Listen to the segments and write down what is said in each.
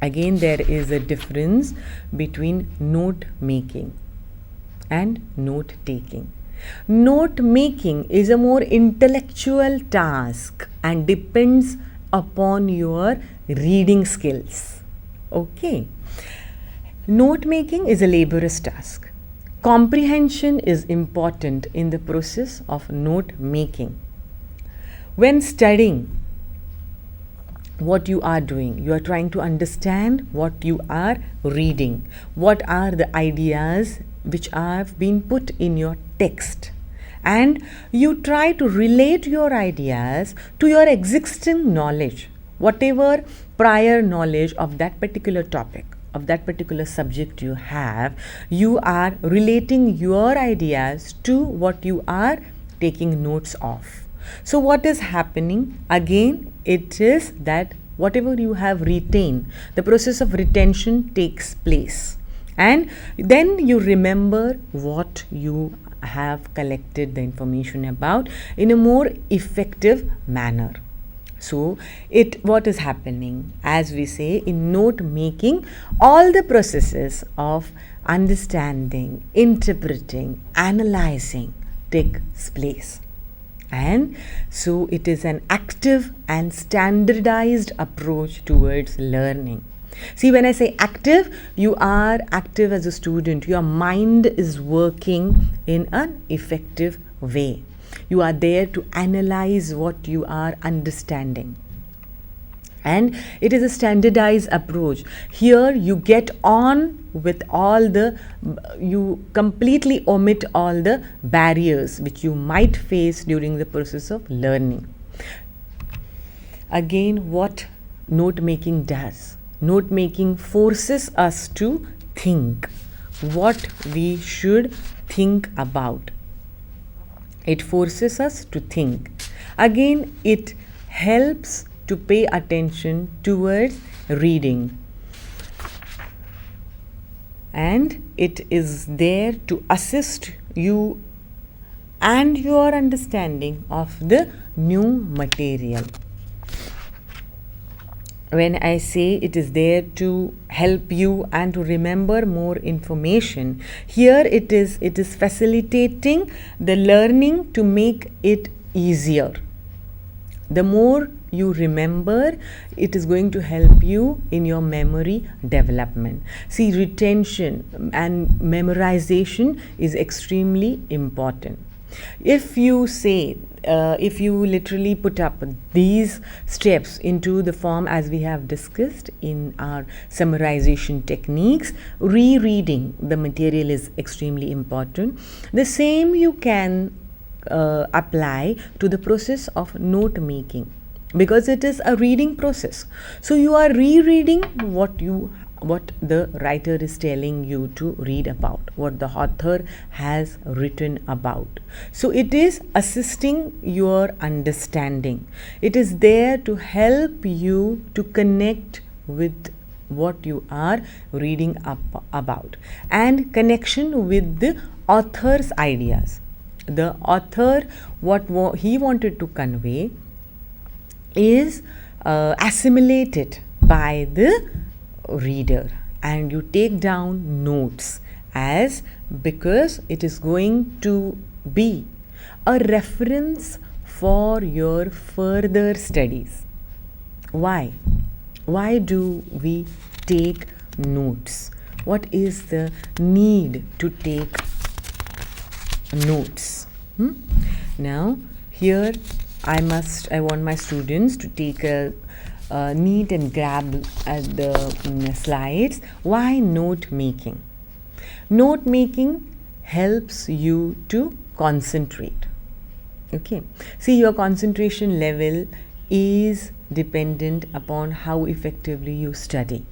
Again, there is a difference between note making and note taking. Note making is a more intellectual task and depends upon your reading skills. Okay. Note making is a laborious task. Comprehension is important in the process of note making. When studying, what you are doing, you are trying to understand what you are reading. What are the ideas which have been put in your text, and you try to relate your ideas to your existing knowledge, whatever prior knowledge of that particular topic, of that particular subject you have. You are relating your ideas to what you are taking notes of. So what is happening? Again, it is that whatever you have retained, the process of retention takes place, and then you remember what you have collected the information about in a more effective manner. So what is happening, as we say in note making, all the processes of understanding, interpreting, analyzing takes place. And so it is an active and standardized approach towards learning. See, when I say active, you are active as a student. Your mind is working in an effective way. You are there to analyze what you are understanding. And it is a standardized approach. Here you get on with you completely omit all the barriers which you might face during the process of learning. Again, what note making does? Note making forces us to think what we should think about. It forces us to think. Again, it helps to pay attention towards reading, and it is there to assist you and your understanding of the new material. When I say it is there to help you and to remember more information, here it is facilitating the learning to make it easier. The more you remember, it is going to help you in your memory development. See, retention and memorization is extremely important. If you say, if you literally put up these steps into the form as we have discussed in our summarization techniques, rereading the material is extremely important. The same you can apply to the process of note making, because it is a reading process. So you are rereading what the writer is telling you to read about, what the author has written about. So it is assisting your understanding. It is there to help you to connect with what you are reading about, and connection with the author's ideas. The author, what he wanted to convey is assimilated by the reader, and you take down notes because it is going to be a reference for your further studies. Why do we take notes? What is the need to take notes? Now here I want my students to take a neat and grab at the slides. Why note making? Note making helps you to concentrate. Okay, see, your concentration level is dependent upon how effectively you study.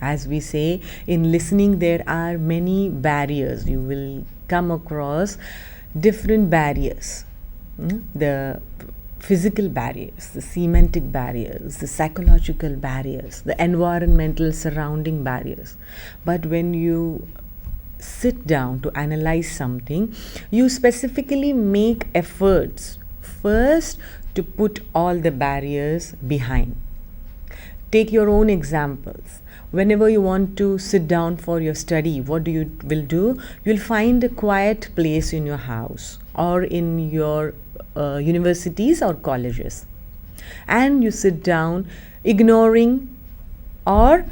As we say, in listening there are many barriers. You will come across different barriers. The physical barriers, the semantic barriers, the psychological barriers, the environmental surrounding barriers. But when you sit down to analyze something, you specifically make efforts first to put all the barriers behind, Take your own examples. Whenever you want to sit down for your study, what you will do? You'll find a quiet place in your house or in your universities or colleges, and you sit down, ignoring or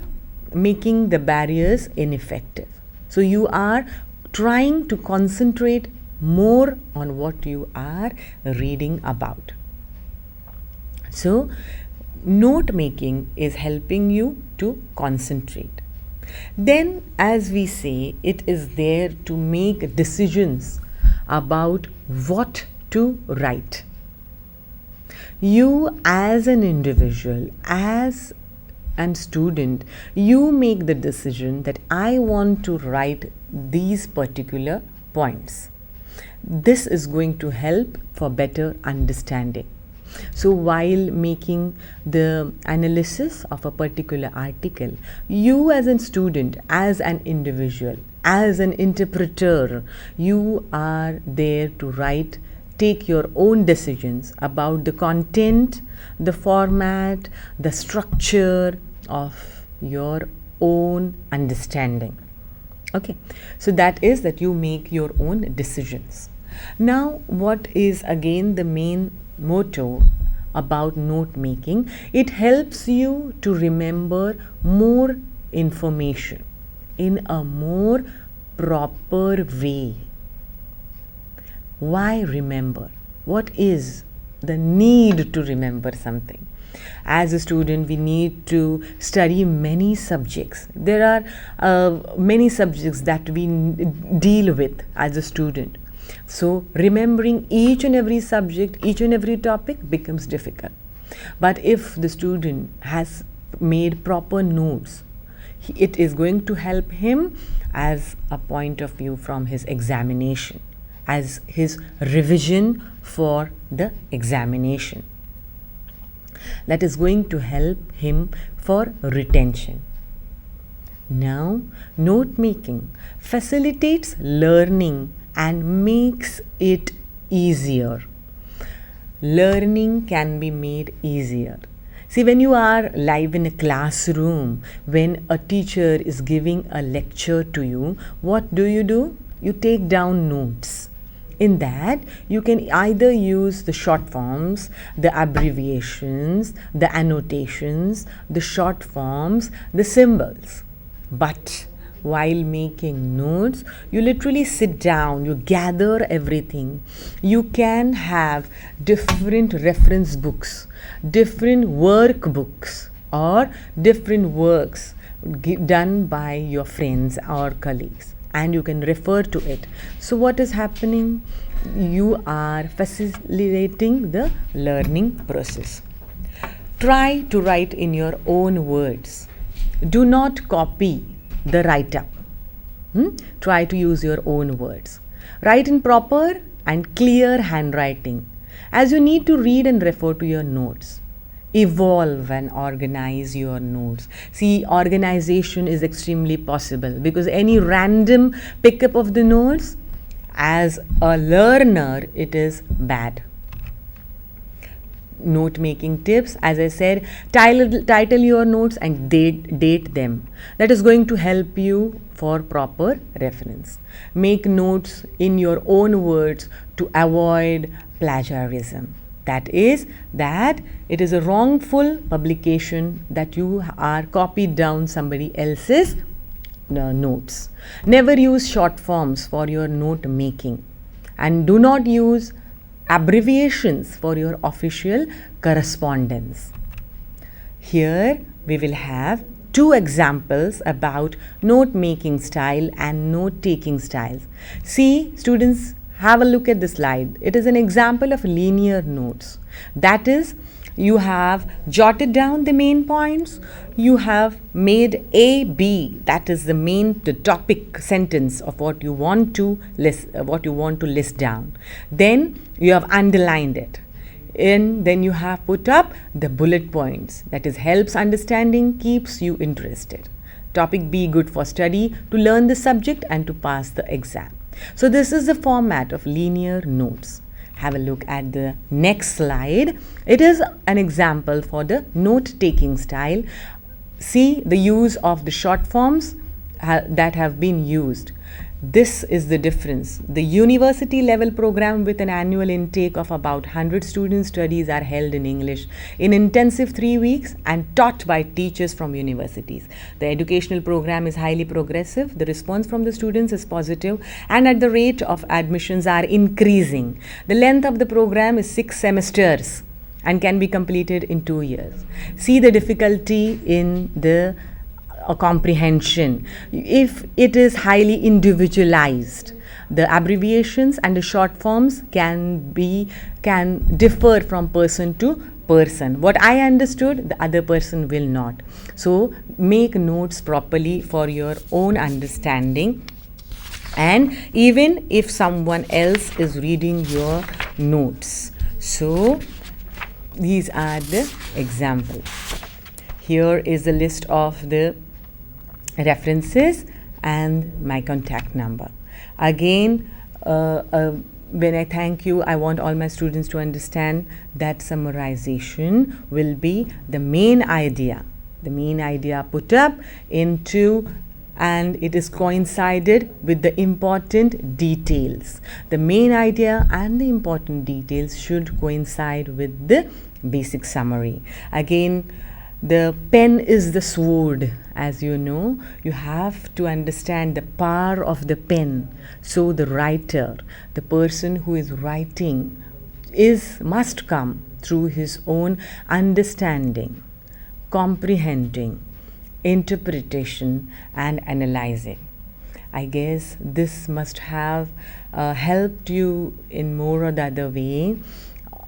making the barriers ineffective. So you are trying to concentrate more on what you are reading about. So note making is helping you to concentrate. Then, as we say, it is there to make decisions about what to write. You as an individual, as a student, you make the decision that I want to write these particular points. This is going to help for better understanding. So while making the analysis of a particular article, you as a student, as an individual, as an interpreter, you are there to write, take your own decisions about the content, the format, the structure of your own understanding. Okay, so that is that you make your own decisions. Now, what is again the main motto about note making? It helps you to remember more information in a more proper way. Why remember? What is the need to remember something? As a student, we need to study many subjects. There are many subjects that we deal with as a student. So remembering each and every subject, each and every topic becomes difficult. But if the student has made proper notes, it is going to help him as a point of view from his examination, as his revision for the examination. That is going to help him for retention. Now, note making facilitates learning and makes it easier. Learning can be made easier. See, when you are live in a classroom, when a teacher is giving a lecture to you, what do? You take down notes. In that, you can either use the short forms, the abbreviations, the annotations, the short forms, the symbols. But while making notes, you literally sit down, you gather everything. You can have different reference books, different workbooks, or different works done by your friends or colleagues, and you can refer to it. So what is happening? You are facilitating the learning process. Try to write in your own words. Do not copy the write-up. Try to use your own words. Write in proper and clear handwriting, as you need to read and refer to your notes. Evolve and organize your notes. See, organization is extremely possible, because any random pickup of the notes, as a learner, it is bad. Note making tips, as I said, title your notes and date them. That is going to help you for proper reference. Make notes in your own words to avoid plagiarism. That is, that it is a wrongful publication that you are copied down somebody else's notes. Never use short forms for your note making, and do not use abbreviations for your official correspondence. Here we will have two examples about note making style and note taking styles. See, students, have a look at the slide. It is an example of linear notes. That is, you have jotted down the main points. You have made A, B, that is the topic sentence of what you want to list down. Then you have underlined it. And then you have put up the bullet points. That is, helps understanding, keeps you interested. Topic B, good for study, to learn the subject and to pass the exam. So this is the format of linear notes. Have a look at the next slide. It is an example for the note-taking style. See the use of the short forms that have been used. This is the difference. The university level program with an annual intake of about 100 student studies are held in English in intensive 3 weeks and taught by teachers from universities. The educational program is highly progressive. The response from the students is positive, and at the rate of admissions are increasing. The length of the program is 6 semesters and can be completed in 2 years. See the difficulty in the comprehension. If it is highly individualized, the abbreviations and the short forms can differ from person to person. What I understood, the other person will not. So make notes properly for your own understanding, and even if someone else is reading your notes. So these are the examples. Here is a list of the references and my contact number. Again, when I thank you, I want all my students to understand that summarization will be the main idea put up into, and it is coincided with the important details. The main idea and the important details should coincide with the basic summary. Again, the pen is the sword, as you know. You have to understand the power of the pen. So the writer, the person who is writing, must come through his own understanding, comprehending, interpretation and analyzing. I guess this must have helped you in more or the other way,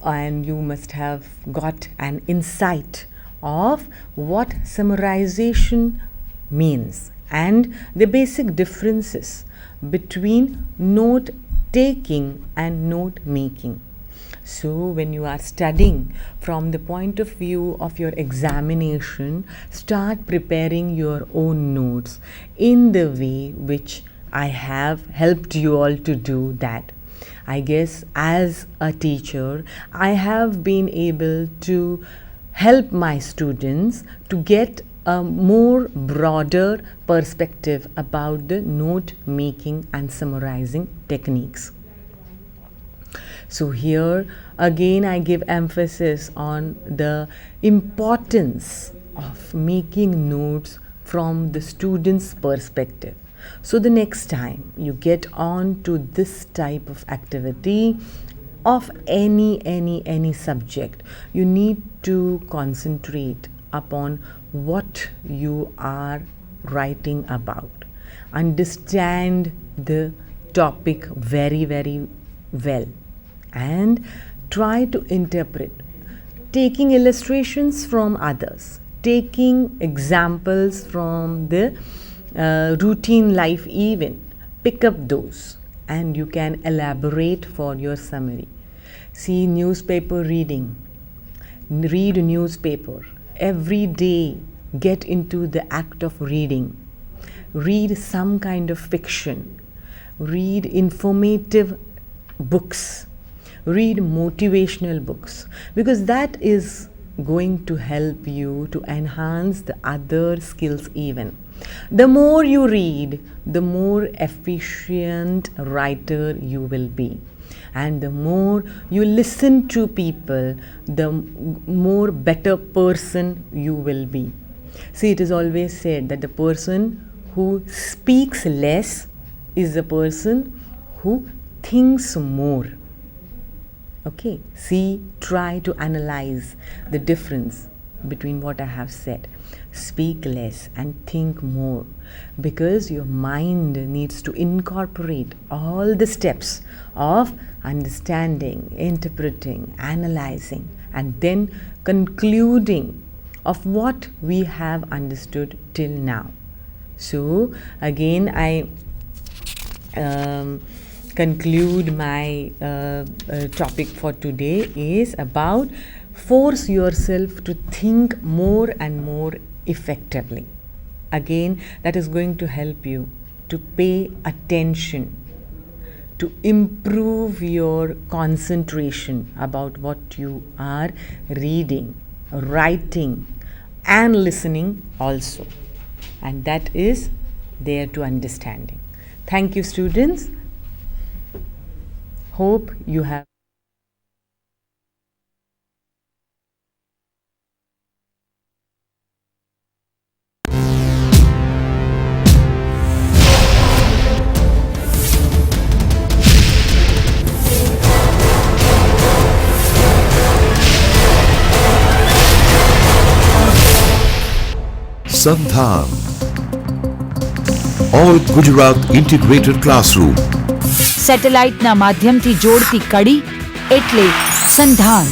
and you must have got an insight of what summarization means and the basic differences between note taking and note making. So when you are studying from the point of view of your examination, start preparing your own notes in the way which I have helped you all to do that. I guess as a teacher, I have been able to help my students to get a more broader perspective about the note making and summarizing techniques. So here again I give emphasis on the importance of making notes from the student's perspective. So the next time you get on to this type of activity of any subject, you need to concentrate upon what you are writing about. Understand the topic very, very well and try to interpret, taking illustrations from others, taking examples from the routine life even. Pick up those and you can elaborate for your summary. See newspaper reading. Read a newspaper. Every day get into the act of reading. Read some kind of fiction. Read informative books. Read motivational books, because that is going to help you to enhance the other skills even. The more you read, the more efficient writer you will be. And the more you listen to people, the more better person you will be. See, it is always said that the person who speaks less is the person who thinks more. Okay, see, try to analyze the difference between what I have said. Speak less and think more, because your mind needs to incorporate all the steps of understanding, interpreting, analyzing, and then concluding of what we have understood till now. So again, I conclude my topic for today is about force yourself to think more and more effectively. Again, that is going to help you to pay attention to improve your concentration about what you are reading, writing, and listening also. And that is there to understanding. Thank you, students. Hope you have. Sandhan, All Gujarat Integrated Classroom. સેટેલાઇટના માધ્યમથી જોડતી કડી એટલે સંધાન.